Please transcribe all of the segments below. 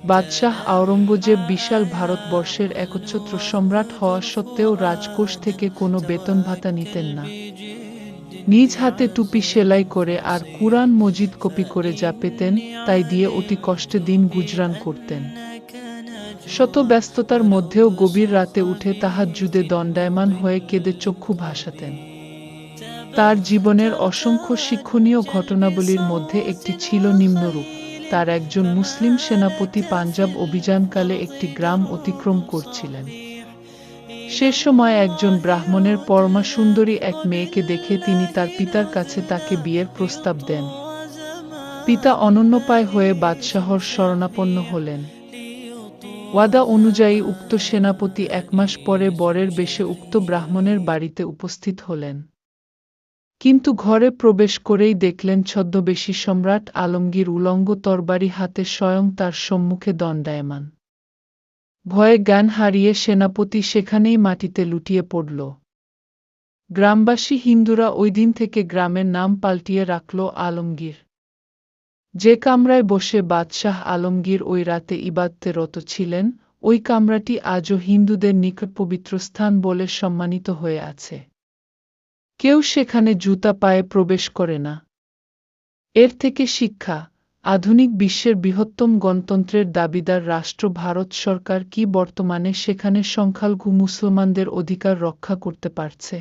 বাদশাহ আওরঙ্গজেব বিশাল ভারতবর্ষের একচ্ছত্র সম্রাট হওয়া সত্ত্বেও রাজকোষ থেকে কোনো বেতন ভাতা নিতেন না। নিজ হাতে টুপি সেলাই করে আর কুরআন মজিদ কপি করে যা পেতেন তাই দিয়ে অতি কষ্টে দিন গুজরান করতেন। শত ব্যস্ততার মধ্যেও গভীর রাতে উঠে তাহাজ্জুদে দণ্ডায়মান হয়ে কেঁদে চক্ষু ভাসাতেন। তার জীবনের অসংখ্য শিক্ষণীয় ঘটনাবলীর মধ্যে একটি ছিল নিম্নরূপ। তার একজন মুসলিম সেনাপতি পাঞ্জাব অভিযানকালে একটি গ্রাম অতিক্রম করছিলেন। সে সময় একজন ব্রাহ্মণের পরমা সুন্দরী এক মেয়েকে দেখে তিনি তার পিতার কাছে তাকে বিয়ের প্রস্তাব দেন। পিতা অনন্যোপায় হয়ে বাদশাহর শরণাপন্ন হলেন। ওয়াদা অনুযায়ী উক্ত সেনাপতি 1 মাস পরে বরের বেশে উক্ত ব্রাহ্মণের বাড়িতে উপস্থিত হলেন। কিন্তু ঘরে প্রবেশ করেই দেখলেন ছদ্মবেশী সম্রাট আলমগীর উলঙ্গ তরবারি হাতে স্বয়ং তার সম্মুখে দণ্ডায়মান। ভয়ে জ্ঞান হারিয়ে সেনাপতি সেখানেই মাটিতে লুটিয়ে পড়ল। গ্রামবাসী হিন্দুরা ওই দিন থেকে গ্রামের নাম পাল্টিয়ে রাখল আলমগীর। যে কামরায় বসে বাদশাহ আলমগীর ওই রাতে ইবাদতে রত ছিলেন, ওই কামরাটি আজও হিন্দুদের নিকট পবিত্র স্থান বলে সম্মানিত হয়ে আছে। কেউ সেখানে জুতা পায়ে প্রবেশ করে না। এর থেকে শিক্ষা, আধুনিক বিশ্বের বৃহত্তম গণতন্ত্রের দাবিদার রাষ্ট্র ভারত সরকার কি বর্তমানে সেখানে সংখ্যালঘু মুসলমানদের অধিকার রক্ষা করতে পারছে?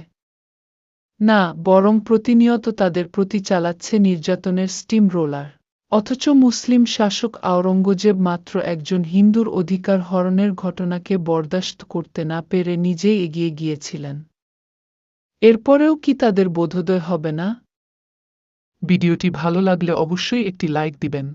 না, বরং প্রতিনিয়ত তাদের প্রতি চালাচ্ছে নির্যাতনের স্টিম রোলার। অথচ মুসলিম শাসক আওরঙ্গজেব মাত্র একজন হিন্দুর অধিকার হরণের ঘটনাকে বরদাস্ত করতে না পেরে নিজেই এগিয়ে গিয়েছিলেন। এরপরেও কি তাদের বোধোদয় হবে না? ভিডিওটি ভালো লাগলে অবশ্যই একটি লাইক দিবেন।